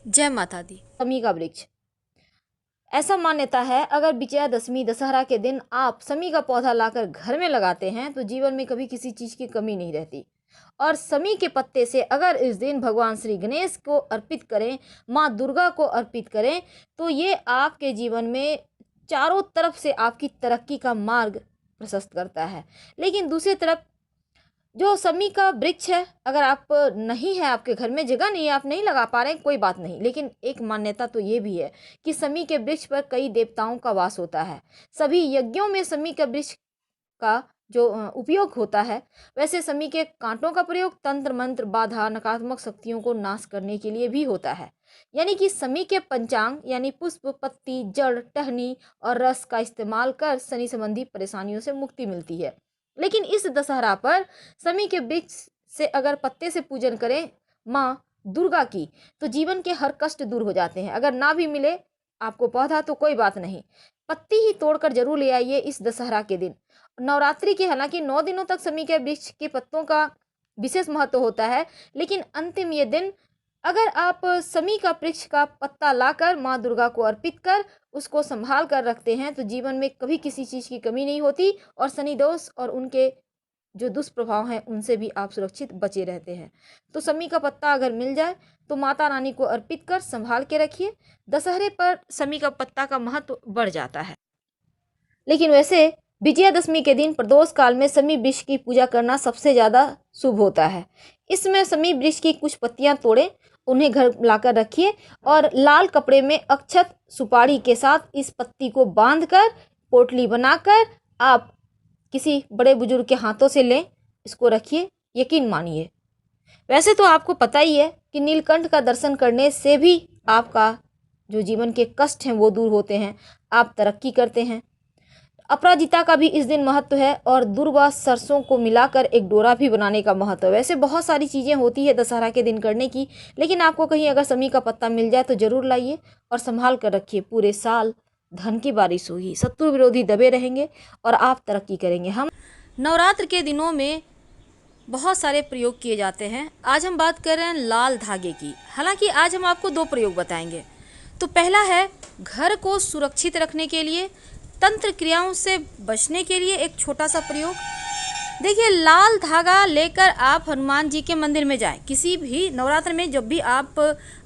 जय माता दी। समी का वृक्ष। ऐसा मान्यता है अगर विजयादशमी दशहरा के दिन आप समी का पौधा लाकर घर में लगाते हैं तो जीवन में कभी किसी चीज की कमी नहीं रहती। और समी के पत्ते से अगर इस दिन भगवान श्री गणेश को अर्पित करें, माँ दुर्गा को अर्पित करें, तो ये आपके जीवन में चारों तरफ से आपकी तरक्की का मार्ग प्रशस्त करता है। लेकिन दूसरी तरफ जो समी का वृक्ष है, अगर आप नहीं है, आपके घर में जगह नहीं है, आप नहीं लगा पा रहे हैं, कोई बात नहीं, लेकिन एक मान्यता तो ये भी है कि समी के वृक्ष पर कई देवताओं का वास होता है। सभी यज्ञों में समी के वृक्ष का जो उपयोग होता है, वैसे समी के कांटों का प्रयोग तंत्र मंत्र बाधा नकारात्मक शक्तियों को नाश करने के लिए भी होता है। यानी कि समी के पंचांग यानी पुष्प, पत्ती, जड़, टहनी और रस का इस्तेमाल कर शनि संबंधी परेशानियों से मुक्ति मिलती है। लेकिन इस दशहरा पर समी के वृक्ष से अगर पत्ते से पूजन करें माँ दुर्गा की, तो जीवन के हर कष्ट दूर हो जाते हैं। अगर ना भी मिले आपको पौधा तो कोई बात नहीं, पत्ती ही तोड़कर जरूर ले आइए इस दशहरा के दिन। नवरात्रि के हालांकि 9 दिनों तक समी के वृक्ष के पत्तों का विशेष महत्व होता है, लेकिन अंतिम ये दिन अगर आप समी का वृक्ष का पत्ता लाकर माँ दुर्गा को अर्पित कर उसको संभाल कर रखते हैं तो जीवन में कभी किसी चीज की कमी नहीं होती और शनि दोष और उनके जो दुष्प्रभाव हैं उनसे भी आप सुरक्षित बचे रहते हैं। तो समी का पत्ता अगर मिल जाए तो माता रानी को अर्पित कर संभाल के रखिए। दशहरे पर समी का पत्ता का महत्व बढ़ जाता है। लेकिन वैसे विजयादशमी के दिन प्रदोष काल में समी वृक्ष की पूजा करना सबसे ज्यादा शुभ होता है। इसमें समी वृक्ष की कुछ पत्तियां तोड़े, उन्हें घर लाकर रखिए और लाल कपड़े में अक्षत सुपारी के साथ इस पत्ती को बांधकर पोटली बनाकर आप किसी बड़े बुजुर्ग के हाथों से लें, इसको रखिए, यकीन मानिए। वैसे तो आपको पता ही है कि नीलकंठ का दर्शन करने से भी आपका जो जीवन के कष्ट हैं वो दूर होते हैं, आप तरक्की करते हैं। अपराजिता का भी इस दिन महत्व है और दूर्वा सरसों को मिलाकर एक डोरा भी बनाने का महत्व है। वैसे बहुत सारी चीज़ें होती है दशहरा के दिन करने की, लेकिन आपको कहीं अगर समी का पत्ता मिल जाए तो ज़रूर लाइए और संभाल कर रखिए। पूरे साल धन की बारिश होगी, शत्रु विरोधी दबे रहेंगे और आप तरक्की करेंगे। हम नवरात्र के दिनों में बहुत सारे प्रयोग किए जाते हैं। आज हम बात कर रहे हैं लाल धागे की। हालांकि आज हम आपको 2 प्रयोग बताएंगे। तो पहला है घर को सुरक्षित रखने के लिए, तंत्र क्रियाओं से बचने के लिए एक छोटा सा प्रयोग। देखिए, लाल धागा लेकर आप हनुमान जी के मंदिर में जाएं। किसी भी नवरात्र में जब भी आप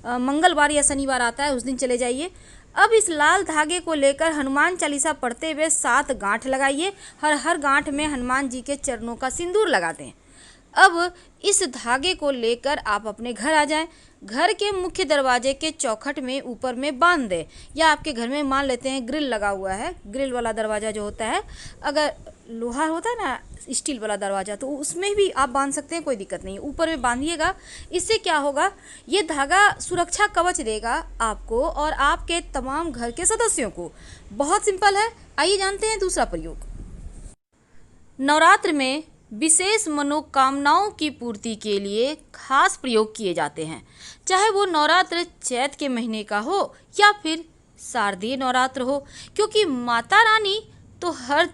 मंगलवार या शनिवार आता है उस दिन चले जाइए। अब इस लाल धागे को लेकर हनुमान चालीसा पढ़ते हुए 7 गांठ लगाइए। हर गांठ में हनुमान जी के चरणों का सिंदूर लगा दें। अब इस धागे को लेकर आप अपने घर आ जाएं। घर के मुख्य दरवाजे के चौखट में ऊपर में बांध दें, या आपके घर में मान लेते हैं ग्रिल लगा हुआ है, ग्रिल वाला दरवाज़ा जो होता है, अगर लोहा होता है ना स्टील वाला दरवाज़ा, तो उसमें भी आप बांध सकते हैं, कोई दिक्कत नहीं है। ऊपर में बांधिएगा। इससे क्या होगा, ये धागा सुरक्षा कवच देगा आपको और आपके तमाम घर के सदस्यों को। बहुत सिंपल है। आइए जानते हैं दूसरा प्रयोग। नवरात्र में विशेष मनोकामनाओं की पूर्ति के लिए खास प्रयोग किए जाते हैं, चाहे वो नवरात्र चैत के महीने का हो या फिर शारदीय नवरात्र हो, क्योंकि माता रानी तो हर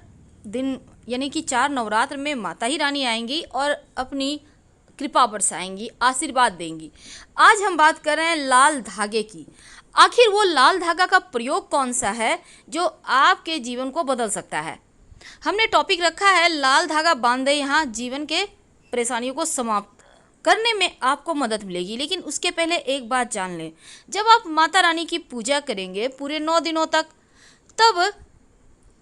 दिन यानी कि 4 नवरात्र में माता ही रानी आएंगी और अपनी कृपा बरसाएंगी, आशीर्वाद देंगी। आज हम बात कर रहे हैं लाल धागे की। आखिर वो लाल धागा का प्रयोग कौन सा है जो आपके जीवन को बदल सकता है? हमने टॉपिक रखा है लाल धागा बांधे, यहाँ जीवन के परेशानियों को समाप्त करने में आपको मदद मिलेगी। लेकिन उसके पहले एक बात जान लें, जब आप माता रानी की पूजा करेंगे पूरे 9 दिनों तक, तब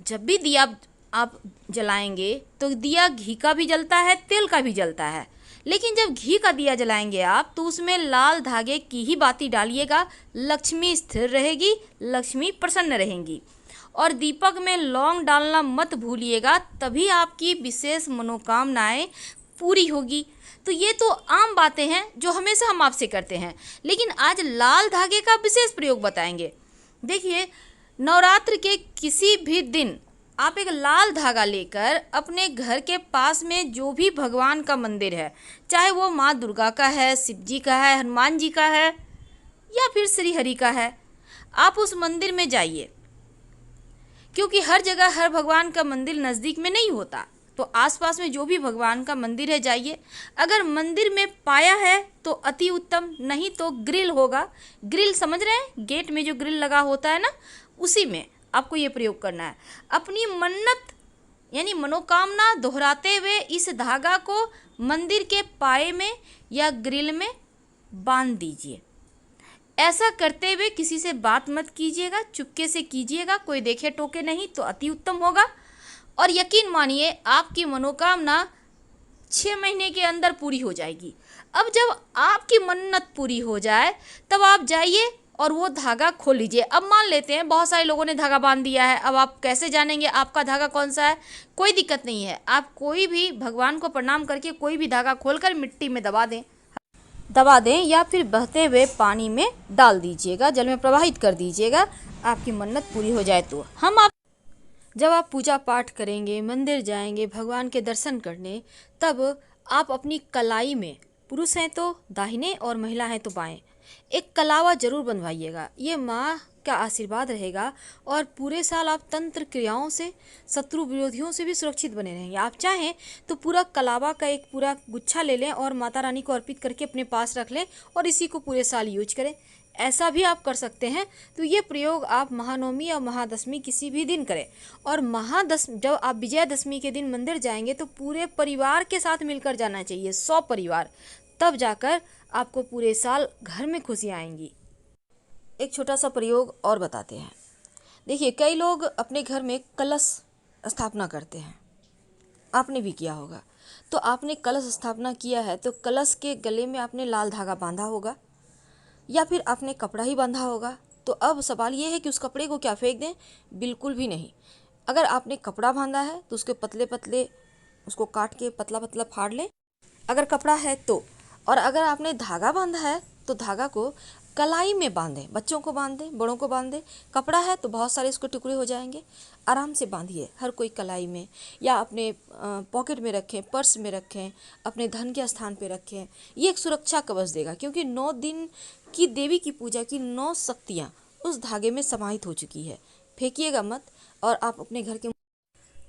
जब भी दिया आप जलाएंगे तो दिया घी का भी जलता है, तेल का भी जलता है। लेकिन जब घी का दिया जलाएंगे आप तो उसमें लाल धागे की ही बाती डालिएगा। लक्ष्मी स्थिर रहेगी, लक्ष्मी प्रसन्न रहेंगी। और दीपक में लौंग डालना मत भूलिएगा, तभी आपकी विशेष मनोकामनाएं पूरी होगी। तो ये तो आम बातें हैं जो हमेशा हम आपसे करते हैं, लेकिन आज लाल धागे का विशेष प्रयोग बताएंगे। देखिए, नवरात्र के किसी भी दिन आप एक लाल धागा लेकर अपने घर के पास में जो भी भगवान का मंदिर है, चाहे वो माँ दुर्गा का है, शिव जी का है, हनुमान जी का है या फिर श्री हरि का है, आप उस मंदिर में जाइए। क्योंकि हर जगह हर भगवान का मंदिर नज़दीक में नहीं होता। तो आसपास में जो भी भगवान का मंदिर है जाइए। अगर मंदिर में पाया है तो अति उत्तम, नहीं तो ग्रिल होगा। ग्रिल समझ रहे हैं, गेट में जो ग्रिल लगा होता है ना, उसी में आपको ये प्रयोग करना है। अपनी मन्नत यानी मनोकामना दोहराते हुए इस धागा को मंदिर के पाए में या ग्रिल में बांध दीजिए। ऐसा करते हुए किसी से बात मत कीजिएगा, चुपके से कीजिएगा, कोई देखे टोके नहीं तो अति उत्तम होगा। और यकीन मानिए आपकी मनोकामना 6 महीने के अंदर पूरी हो जाएगी। अब जब आपकी मन्नत पूरी हो जाए तब आप जाइए और वो धागा खोल लीजिए। अब मान लेते हैं बहुत सारे लोगों ने धागा बांध दिया है, अब आप कैसे जानेंगे आपका धागा कौन सा है? कोई दिक्कत नहीं है, आप कोई भी भगवान को प्रणाम करके कोई भी धागा खोलकर मिट्टी में दबा दें या फिर बहते हुए पानी में डाल दीजिएगा, जल में प्रवाहित कर दीजिएगा। आपकी मन्नत पूरी हो जाए तो जब आप पूजा पाठ करेंगे, मंदिर जाएंगे भगवान के दर्शन करने, तब आप अपनी कलाई में, पुरुष हैं तो दाहिने और महिला हैं तो बाएं, एक कलावा जरूर बनवाइएगा। ये माँ का आशीर्वाद रहेगा और पूरे साल आप तंत्र क्रियाओं से, शत्रु विरोधियों से भी सुरक्षित बने रहेंगे। आप चाहें तो पूरा कलावा का एक पूरा गुच्छा ले लें और माता रानी को अर्पित करके अपने पास रख लें और इसी को पूरे साल यूज करें। ऐसा भी आप कर सकते हैं। तो ये प्रयोग आप महानवमी या महादशमी किसी भी दिन करें। और जब आप विजयादशमी के दिन मंदिर जाएंगे तो पूरे परिवार के साथ मिलकर जाना चाहिए, 100 परिवार, तब जाकर आपको पूरे साल घर में खुशियाँ आएंगी। एक छोटा सा प्रयोग और बताते हैं। देखिए, कई लोग अपने घर में कलश स्थापना करते हैं, आपने भी किया होगा। तो आपने कलश स्थापना किया है तो कलश के गले में आपने लाल धागा बांधा होगा या फिर आपने कपड़ा ही बांधा होगा। तो अब सवाल ये है कि उस कपड़े को क्या फेंक दें? बिल्कुल भी नहीं। अगर आपने कपड़ा बांधा है तो उसके पतले पतले उसको काट के पतला पतला फाड़ लें, अगर कपड़ा है तो। और अगर आपने धागा बांधा है तो धागा को कलाई में बांधें, बच्चों को बांधें, बड़ों को बांधें। कपड़ा है तो बहुत सारे इसको टुकड़े हो जाएंगे, आराम से बांधिए हर कोई कलाई में, या अपने पॉकेट में रखें, पर्स में रखें, अपने धन के स्थान पे रखें। ये एक सुरक्षा कवच देगा, क्योंकि 9 दिन की देवी की पूजा की 9 शक्तियाँ उस धागे में समाहित हो चुकी है। फेंकिएगा मत। और आप अपने घर के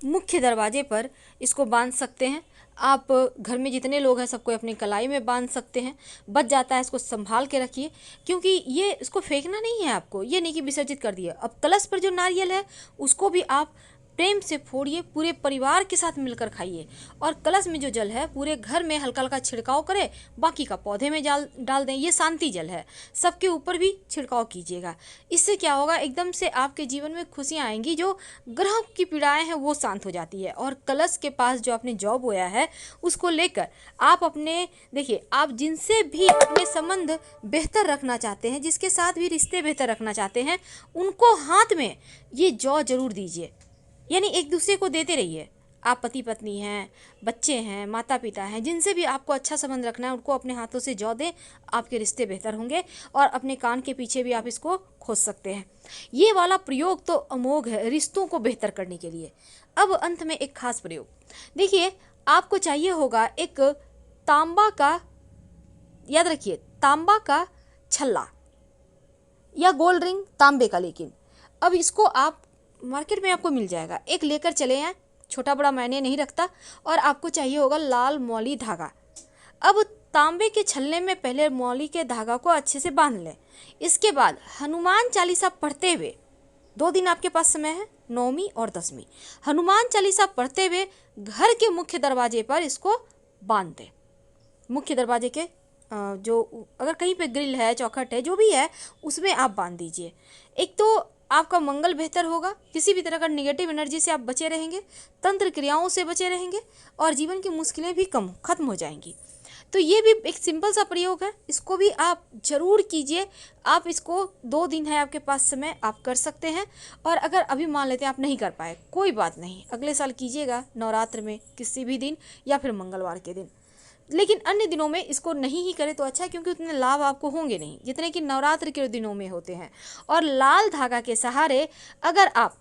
मुख्य दरवाजे पर इसको बांध सकते हैं। आप घर में जितने लोग हैं सबको अपनी कलाई में बांध सकते हैं। बच जाता है, इसको संभाल के रखिए, क्योंकि ये इसको फेंकना नहीं है आपको, ये नहीं कि विसर्जित कर दिया। अब कलश पर जो नारियल है उसको भी आप प्रेम से फोड़िए, पूरे परिवार के साथ मिलकर खाइए। और कलश में जो जल है पूरे घर में हल्का हल्का छिड़काव करें, बाकी का पौधे में डाल दें। ये शांति जल है, सबके ऊपर भी छिड़काव कीजिएगा। इससे क्या होगा, एकदम से आपके जीवन में खुशियाँ आएंगी, जो ग्रहों की पीड़ाएं हैं वो शांत हो जाती है। और कलश के पास जो आपने जौ बोया है उसको लेकर आप देखिए, आप जिनसे भी अपने संबंध बेहतर रखना चाहते हैं, जिसके साथ भी रिश्ते बेहतर रखना चाहते हैं, उनको हाथ में ये जौ जरूर दीजिए। यानी एक दूसरे को देते रहिए। आप पति पत्नी हैं, बच्चे हैं, माता पिता हैं, जिनसे भी आपको अच्छा संबंध रखना है उनको अपने हाथों से जौ दें, आपके रिश्ते बेहतर होंगे। और अपने कान के पीछे भी आप इसको खोज सकते हैं। ये वाला प्रयोग तो अमोघ है रिश्तों को बेहतर करने के लिए। अब अंत में एक खास प्रयोग देखिए, आपको चाहिए होगा एक तांबा का, याद रखिए, तांबा का छल्ला या गोल्ड रिंग, तांबे का। लेकिन अब इसको आप मार्केट में आपको मिल जाएगा, एक लेकर चले आए, छोटा बड़ा मायने नहीं रखता। और आपको चाहिए होगा लाल मौली धागा। अब तांबे के छल्ले में पहले मौली के धागा को अच्छे से बांध लें। इसके बाद हनुमान चालीसा पढ़ते हुए, 2 दिन आपके पास समय है, 9वीं और 10वीं, हनुमान चालीसा पढ़ते हुए घर के मुख्य दरवाजे पर इसको बांध दें। मुख्य दरवाजे के जो अगर कहीं पे ग्रिल है, चौखट है, जो भी है, उसमें आप बांध दीजिए। एक तो आपका मंगल बेहतर होगा, किसी भी तरह का नेगेटिव एनर्जी से आप बचे रहेंगे, तंत्र क्रियाओं से बचे रहेंगे और जीवन की मुश्किलें भी खत्म हो जाएंगी। तो ये भी एक सिंपल सा प्रयोग है, इसको भी आप जरूर कीजिए। आप इसको 2 दिन है आपके पास समय, आप कर सकते हैं। और अगर अभी मान लेते हैं आप नहीं कर पाए, कोई बात नहीं, अगले साल कीजिएगा नवरात्र में किसी भी दिन या फिर मंगलवार के दिन। लेकिन अन्य दिनों में इसको नहीं ही करें तो अच्छा है, क्योंकि उतने लाभ आपको होंगे नहीं जितने कि नवरात्र के दिनों में होते हैं। और लाल धागा के सहारे अगर आप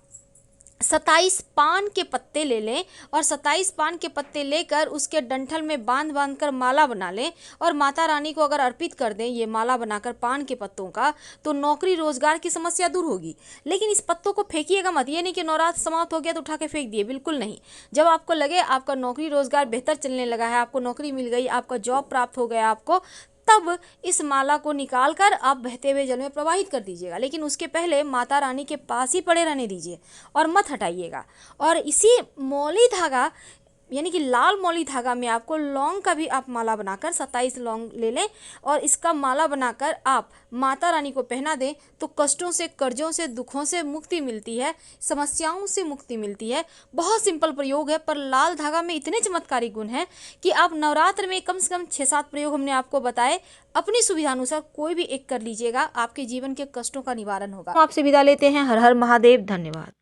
27 पान के पत्ते ले लें और 27 पान के पत्ते लेकर उसके डंठल में बांध बांध कर माला बना लें और माता रानी को अगर अर्पित कर दें ये माला बनाकर पान के पत्तों का, तो नौकरी रोजगार की समस्या दूर होगी। लेकिन इस पत्तों को फेंकिएगा मत, ये नहीं कि नवरात्र समाप्त हो गया तो उठा के फेंक दिए, बिल्कुल नहीं। जब आपको लगे आपका नौकरी रोजगार बेहतर चलने लगा है, आपको नौकरी मिल गई, आपका जॉब प्राप्त हो गया आपको, तब इस माला को निकालकर आप बहते हुए जल में प्रवाहित कर दीजिएगा। लेकिन उसके पहले माता रानी के पास ही पड़े रहने दीजिए और मत हटाइएगा। और इसी मौली धागा यानी कि लाल मौली धागा में आपको लौंग का भी आप माला बनाकर 27 लौंग ले लें और इसका माला बनाकर आप माता रानी को पहना दें, तो कष्टों से, कर्जों से, दुखों से मुक्ति मिलती है, समस्याओं से मुक्ति मिलती है। बहुत सिंपल प्रयोग है, पर लाल धागा में इतने चमत्कारी गुण हैं कि आप नवरात्र में कम से कम 6-7 प्रयोग हमने आपको बताए, अपनी सुविधा अनुसार कोई भी एक कर लीजिएगा, आपके जीवन के कष्टों का निवारण होगा। हम आपसे विदा लेते हैं। हर हर महादेव। धन्यवाद।